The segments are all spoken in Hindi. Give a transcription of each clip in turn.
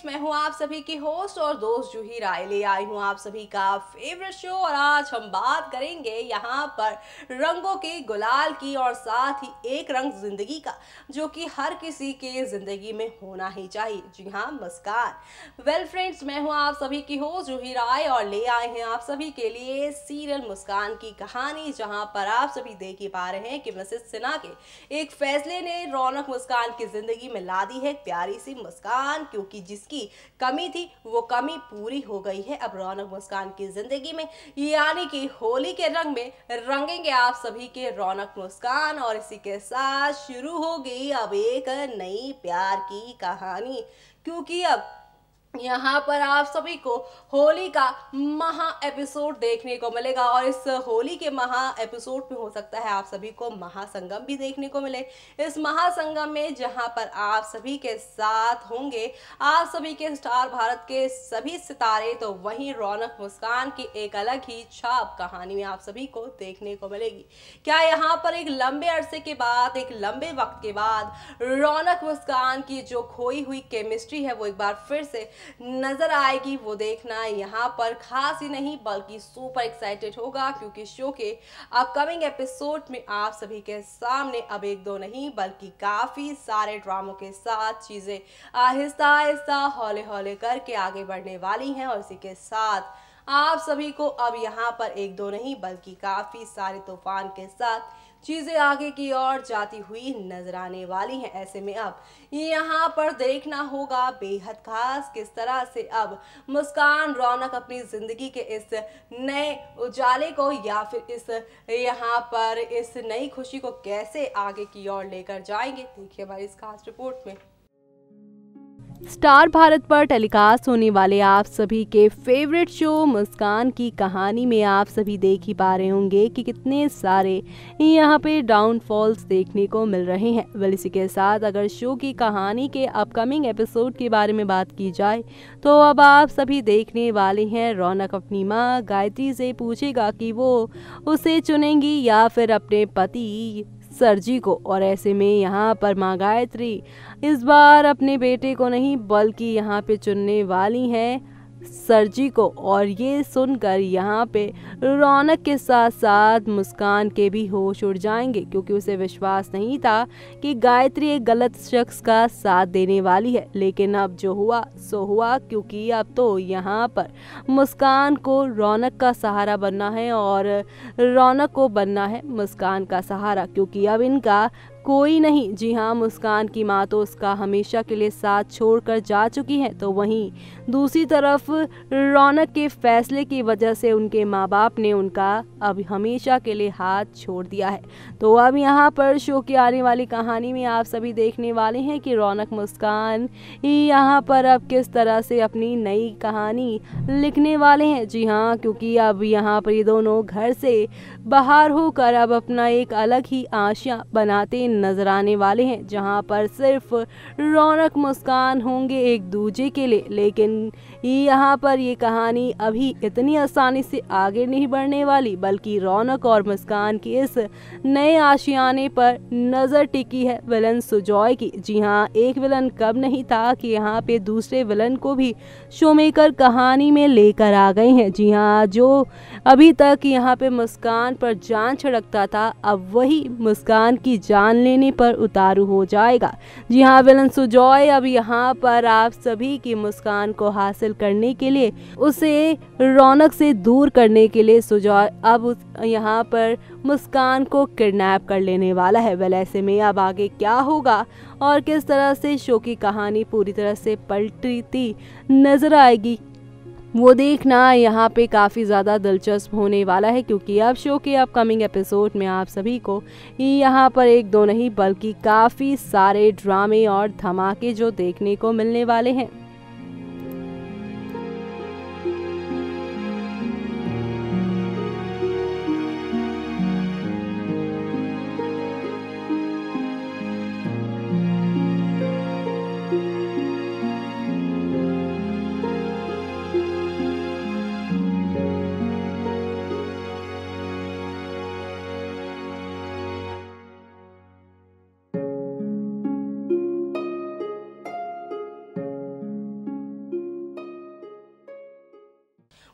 मैं हूं आप सभी की होस्ट और दोस्त जूही राय। ले आई हूं आप सभी का फेवरेट शो और आज हम बात करेंगे यहां पर रंगों के गुलाल की और साथ ही एक रंग जिंदगी का जो कि हर किसी के जिंदगी में होना ही चाहिए। जी हां, मुस्कान। वेल फ्रेंड्स, मैं हूं आप सभी की होस्ट जूही राय और ले आए हैं आप सभी के लिए सीरियल मुस्कान की कहानी, जहां पर आप सभी देख ही पा रहे हैं कि मिसेस सिन्हा के एक फैसले ने रौनक मुस्कान की जिंदगी में ला दी है प्यारी सी मुस्कान, क्योंकि जिसकी कमी थी वो कमी पूरी हो गई है अब रौनक मुस्कान की जिंदगी में। यानी कि होली के रंग में रंगेंगे आप सभी के रौनक मुस्कान और इसी के साथ शुरू हो गई अब एक नई प्यार की कहानी, क्योंकि अब यहाँ पर आप सभी को होली का महा एपिसोड देखने को मिलेगा और इस होली के महा एपिसोड में हो सकता है आप सभी को महासंगम भी देखने को मिले। इस महासंगम में जहाँ पर आप सभी के साथ होंगे आप सभी के स्टार भारत के सभी सितारे, तो वहीं रौनक मुस्कान की एक अलग ही छाप कहानी में आप सभी को देखने को मिलेगी। क्या यहाँ पर एक लंबे अरसे के बाद, एक लंबे वक्त के बाद रौनक मुस्कान की जो खोई हुई केमिस्ट्री है वो एक बार फिर से नजर आएगी? वो देखना यहाँ पर खास ही नहीं बल्कि सुपर एक्साइटेड होगा, क्योंकि शो के अपकमिंग एपिसोड में आप सभी के सामने अब एक दो नहीं बल्कि काफी सारे ड्रामों के साथ चीजें आहिस्ता आहिस्ता हौले हौले करके आगे बढ़ने वाली हैं और इसी के साथ आप सभी को अब यहाँ पर एक दो नहीं बल्कि काफी सारे तूफान के साथ चीजें आगे की ओर जाती हुई नजर आने वाली हैं। ऐसे में अब यहाँ पर देखना होगा बेहद खास किस तरह से अब मुस्कान रौनक अपनी जिंदगी के इस नए उजाले को या फिर इस यहाँ पर इस नई खुशी को कैसे आगे की ओर लेकर जाएंगे। देखिए हमारी इस खास रिपोर्ट में। स्टार भारत पर टेलीकास्ट होने वाले आप सभी के फेवरेट शो मुस्कान की कहानी में आप सभी देख ही पा रहे होंगे कि कितने सारे यहाँ पे डाउनफॉल्स देखने को मिल रहे हैं। वेल, इसी के साथ अगर शो की कहानी के अपकमिंग एपिसोड के बारे में बात की जाए तो अब आप सभी देखने वाले हैं रौनक अपनी माँ गायत्री से पूछेगा कि वो उसे चुनेंगी या फिर अपने पति सरजी को, और ऐसे में यहाँ पर माँ गायत्री इस बार अपने बेटे को नहीं बल्कि यहाँ पे चुनने वाली हैं सरजी को। और ये सुनकर यहाँ पे रौनक के साथ साथ मुस्कान के भी होश उड़ जाएंगे, क्योंकि उसे विश्वास नहीं था कि गायत्री एक गलत शख्स का साथ देने वाली है। लेकिन अब जो हुआ सो हुआ, क्योंकि अब तो यहाँ पर मुस्कान को रौनक का सहारा बनना है और रौनक को बनना है मुस्कान का सहारा, क्योंकि अब इनका कोई नहीं। जी हाँ, मुस्कान की माँ तो उसका हमेशा के लिए साथ छोड़कर जा चुकी है, तो वहीं दूसरी तरफ रौनक के फैसले की वजह से उनके माँ बाप ने उनका अब हमेशा के लिए हाथ छोड़ दिया है। तो अब यहाँ पर शो की आने वाली कहानी में आप सभी देखने वाले हैं कि रौनक मुस्कान यहाँ पर अब किस तरह से अपनी नई कहानी लिखने वाले हैं। जी हाँ, क्योंकि अब यहाँ पर ये दोनों घर से बाहर होकर अब अपना एक अलग ही आशियाँ बनाते नजर आने वाले हैं, जहां पर सिर्फ रौनक मुस्कान होंगे एक दूजे के लिए। लेकिन यहाँ पर ये कहानी अभी इतनी आसानी से आगे नहीं बढ़ने वाली, बल्कि रौनक और मुस्कान की इस नए आशियाने पर नजर टिकी है विलन सुजॉय की। जी हाँ, एक विलन कब नहीं था कि यहाँ पे दूसरे विलन को भी शो मेकर कहानी में लेकर आ गए हैं। जी हाँ, जो अभी तक यहाँ पे मुस्कान पर जान छिड़कता था अब वही मुस्कान की जान लेने पर उतारू हो जाएगा। जी हाँ, विलन सुजॉय अब यहाँ पर आप सभी की मुस्कान को हासिल करने के लिए, उसे रौनक से दूर करने के लिए सुजॉय अब यहाँ पर मुस्कान को किडनैप कर लेने वाला है। वेल, ऐसे में अब आगे क्या होगा और किस तरह से शो की कहानी पूरी तरह से पलटती नजर आएगी वो देखना यहाँ पे काफ़ी ज़्यादा दिलचस्प होने वाला है, क्योंकि अब शो के अपकमिंग एपिसोड में आप सभी को यहाँ पर एक दो नहीं बल्कि काफ़ी सारे ड्रामे और धमाके जो देखने को मिलने वाले हैं।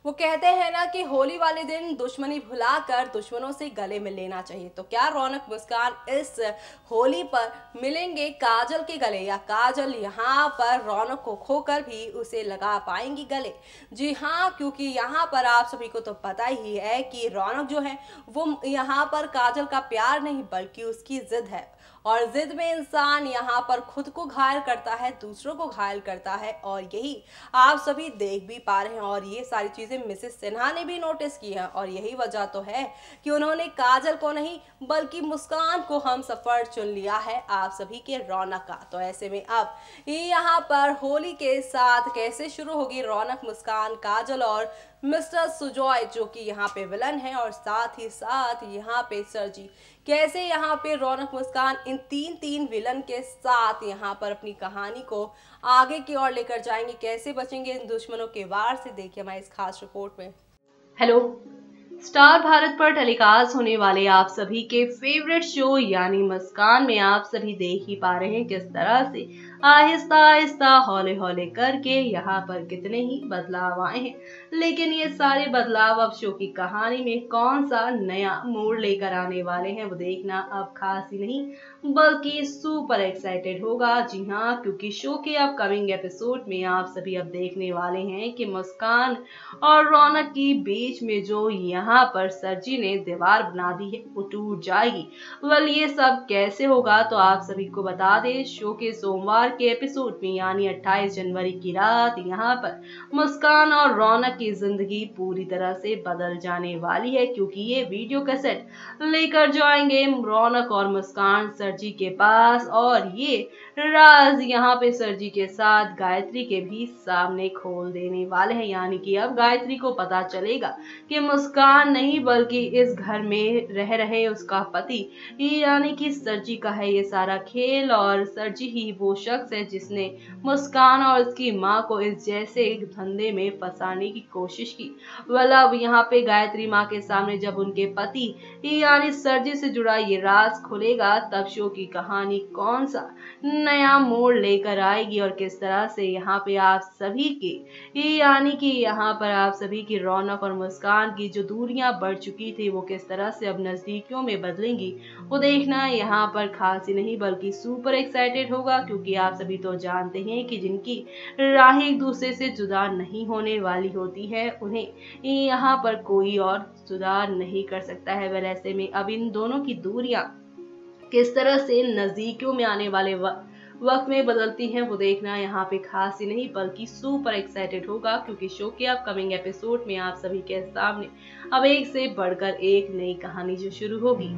वो कहते हैं ना कि होली वाले दिन दुश्मनी भुलाकर दुश्मनों से गले मिल लेना चाहिए। तो क्या रौनक मुस्कान इस होली पर मिलेंगे काजल के गले, या काजल यहाँ पर रौनक को खोकर भी उसे लगा पाएंगी गले? जी हाँ, क्योंकि यहाँ पर आप सभी को तो पता ही है कि रौनक जो है वो यहाँ पर काजल का प्यार नहीं बल्कि उसकी जिद है, और जिद में इंसान यहाँ पर खुद को घायल करता है, दूसरों को घायल करता है, और यही आप सभी देख भी पा रहे हैं। और ये सारी चीजें मिसेस सिन्हा ने भी नोटिस की है, और यही वजह तो है कि उन्होंने काजल को नहीं बल्कि मुस्कान को हम सफर चुन लिया है आप सभी के रौनक का। तो ऐसे में अब यहाँ पर होली के साथ कैसे शुरू होगी रौनक मुस्कान काजल और मिस्टर सुजॉय जो कि यहाँ पे विलन है, और साथ ही साथ यहाँ पे सरजी, कैसे यहाँ पे रौनक मुस्कान इन तीन विलन के साथ यहाँ पर अपनी कहानी को आगे की ओर लेकर जाएंगे, कैसे बचेंगे इन दुश्मनों के वार से, देखिए हमारी इस खास रिपोर्ट में। हेलो, स्टार भारत पर टेलीकास्ट होने वाले आप सभी के फेवरेट शो यानी मुस्कान में आप सभी देख ही पा रहे हैं किस तरह से आहिस्ता आहिस्ता हौले हौले करके यहाँ पर कितने ही बदलाव आए हैं। लेकिन ये सारे बदलाव अब शो की कहानी में कौन सा नया मोड़ लेकर आने वाले हैं वो देखना अब खास ही नहीं बल्कि सुपर एक्साइटेड होगा। जी हाँ, क्योंकि शो के अपकमिंग एपिसोड में आप सभी अब देखने वाले हैं कि मुस्कान और रौनक के बीच में जो यहाँ पर सरजी ने दीवार बना दी है वो टूट जाएगी। वेल, ये सब कैसे होगा तो आप सभी को बता दें, शो के सोमवार के एपिसोड में यानी 28 जनवरी की रात यहाँ पर मुस्कान और रौनक की जिंदगी पूरी तरह से बदल जाने वाली है, क्योंकि ये वीडियो कैसेट लेकर जाएंगे रौनक और मुस्कान सरजी के पास, और ये राज यहाँ पे सरजी के साथ गायत्री के भी सामने खोल देने वाले हैं। यानी कि अब गायत्री को पता चलेगा कि मुस्कान नहीं बल्कि इस घर में रह रहे उसका पति यानी कि सरजी का है ये सारा खेल, और सरजी ही वो शख्स है जिसने मुस्कान और उसकी माँ को इस जैसे धंधे में फंसाने की कोशिश की। वेल, अब यहाँ पे गायत्री माँ के सामने जब उनके पति यानी सरजी से जुड़ा ये राज खुलेगा तब शो की कहानी कौन सा नया मोड़ लेकर आएगी, और किस तरह से यहाँ पे आप सभी की यानी कि यहाँ पर आप सभी की रौनक और मुस्कान की जो दूरियां बढ़ चुकी थी वो किस तरह से अब नजदीकियों में बदलेंगी वो देखना यहाँ पर खास ही नहीं बल्कि सुपर एक्साइटेड होगा। क्योंकि आप सभी तो जानते हैं कि जिनकी राह एक दूसरे से जुदा नहीं होने वाली होती है उन्हें यहाँ पर कोई और जुदा नहीं कर सकता है। वह ऐसे में अब इन दोनों की दूरियां किस तरह से नजदीकियों में आने वाले वक्त में बदलती हैं वो देखना यहाँ पे खास ही नहीं बल्कि सुपर एक्साइटेड होगा। क्योंकि शो के अपकमिंग एपिसोड में आप सभी के सामने अब एक से बढ़कर एक नई कहानी जो शुरू होगी।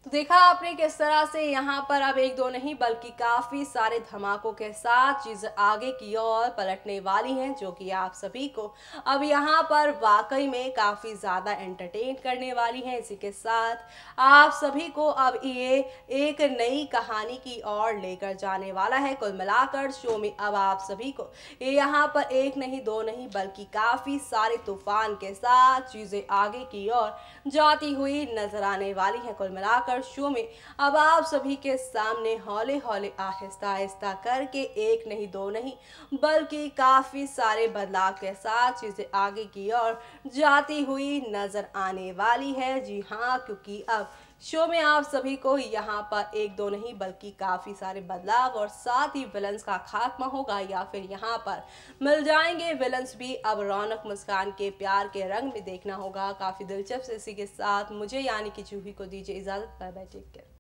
तो देखा आपने किस तरह से यहाँ पर अब एक दो नहीं बल्कि काफी सारे धमाकों के साथ चीजें आगे की ओर पलटने वाली हैं, जो कि आप सभी को अब यहाँ पर वाकई में काफी ज्यादा एंटरटेन करने वाली हैं। इसी के साथ आप सभी को अब ये एक नई कहानी की ओर लेकर जाने वाला है। कुल मिलाकर शो में अब आप सभी को यहाँ पर एक नहीं दो नहीं बल्कि काफी सारे तूफान के साथ चीजें आगे की ओर जाती हुई नजर आने वाली हैं। कुल मिलाकर शो में अब आप सभी के सामने हौले हौले आहिस्ता आहिस्ता करके एक नहीं दो नहीं बल्कि काफी सारे बदलाव के साथ चीजें आगे की ओर जाती हुई नजर आने वाली है। जी हाँ, क्योंकि अब शो में आप सभी को यहाँ पर एक दो नहीं बल्कि काफी सारे बदलाव और साथ ही विलन्स का खात्मा होगा, या फिर यहाँ पर मिल जाएंगे विलन्स भी अब रौनक मुस्कान के प्यार के रंग में देखना होगा। काफी दिलचस्प। इसी के साथ मुझे यानी कि जूही को दीजिए इजाजत। Bye bye, take care.